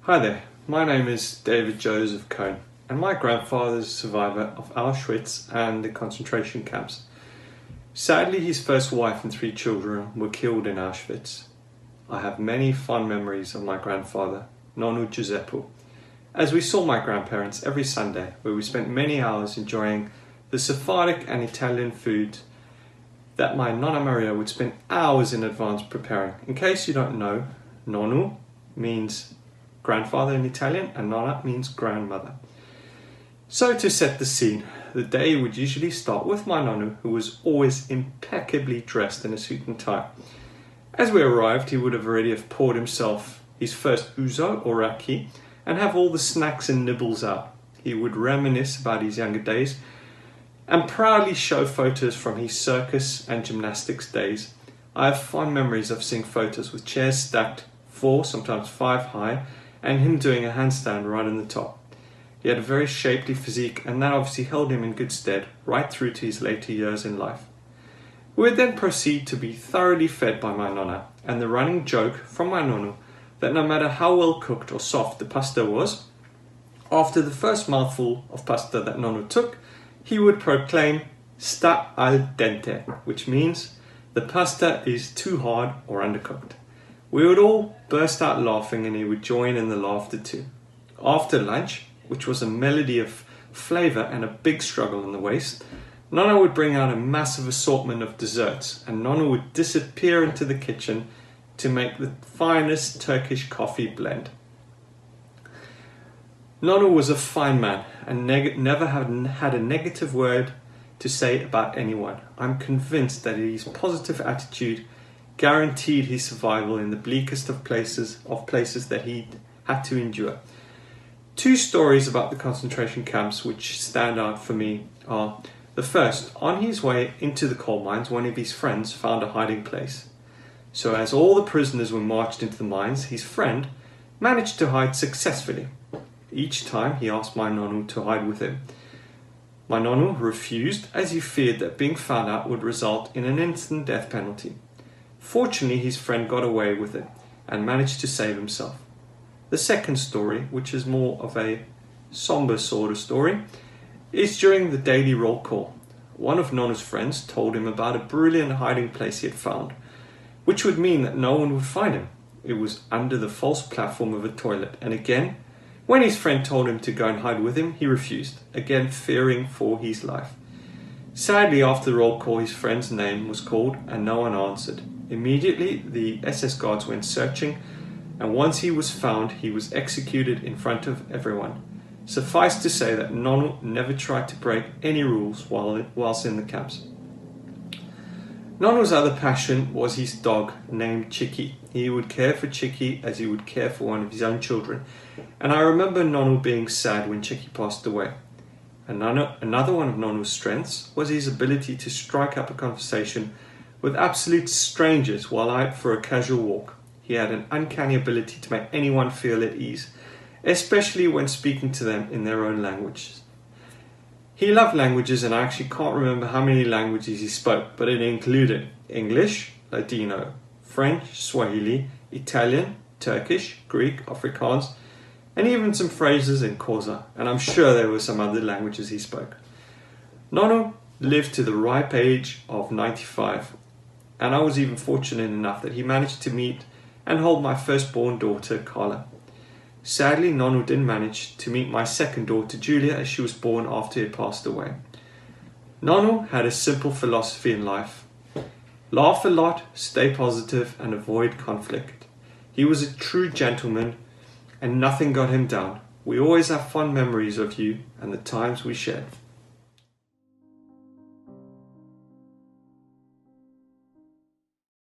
Hi there, my name is David Joseph Cone, and my grandfather is a survivor of Auschwitz and the concentration camps. Sadly, his first wife and 3 children were killed in Auschwitz. I have many fond memories of my grandfather, Nonno Giuseppe, as we saw my grandparents every Sunday, where we spent many hours enjoying the Sephardic and Italian food that my Nonna Maria would spend hours in advance preparing. In case you don't know, Nonno means grandfather in Italian and Nonna means grandmother. So to set the scene, the day would usually start with my Nonno, who was always impeccably dressed in a suit and tie. As we arrived, he would have already poured himself his first ouzo or raki and have all the snacks and nibbles out. He would reminisce about his younger days and proudly show photos from his circus and gymnastics days. I have fond memories of seeing photos with chairs stacked 4, sometimes 5 high, and him doing a handstand right on the top. He had a very shapely physique, and that obviously held him in good stead right through to his later years in life. We would then proceed to be thoroughly fed by my nonna, and the running joke from my nonno that no matter how well cooked or soft the pasta was, after the first mouthful of pasta that nonno took, he would proclaim "sta al dente," which means the pasta is too hard or undercooked. We would all burst out laughing, and he would join in the laughter too. After lunch, which was a melody of flavour and a big struggle in the waist, Nonna would bring out a massive assortment of desserts, and Nonna would disappear into the kitchen to make the finest Turkish coffee blend. Nonna was a fine man and never had a negative word to say about anyone. I'm convinced that his positive attitude guaranteed his survival in the bleakest of places that he had to endure. 2 stories about the concentration camps which stand out for me are: the first, on his way into the coal mines, one of his friends found a hiding place. So as all the prisoners were marched into the mines, his friend managed to hide successfully. Each time he asked my nonno to hide with him. My nonno refused, as he feared that being found out would result in an instant death penalty. Fortunately, his friend got away with it and managed to save himself. The second story, which is more of a somber sort of story, is during the daily roll call. One of Nonno's friends told him about a brilliant hiding place he had found, which would mean that no one would find him. It was under the false platform of a toilet, and again, when his friend told him to go and hide with him, he refused, again fearing for his life. Sadly, after the roll call, his friend's name was called and no one answered. Immediately, the SS guards went searching, and once he was found, he was executed in front of everyone. Suffice to say that Nonno never tried to break any rules whilst in the camps. Nonno's other passion was his dog named Chicky. He would care for Chicky as he would care for one of his own children, and I remember Nonno being sad when Chicky passed away. Another one of Nonno's strengths was his ability to strike up a conversation with absolute strangers while out for a casual walk. He had an uncanny ability to make anyone feel at ease, especially when speaking to them in their own languages. He loved languages, and I actually can't remember how many languages he spoke, but it included English, Ladino, French, Swahili, Italian, Turkish, Greek, Afrikaans, and even some phrases in Xhosa, and I'm sure there were some other languages he spoke. Nonno lived to the ripe age of 95, and I was even fortunate enough that he managed to meet and hold my firstborn daughter, Carla. Sadly, Nonno didn't manage to meet my second daughter, Julia, as she was born after he had passed away. Nonno had a simple philosophy in life: laugh a lot, stay positive, and avoid conflict. He was a true gentleman, and nothing got him down. We always have fond memories of you and the times we shared.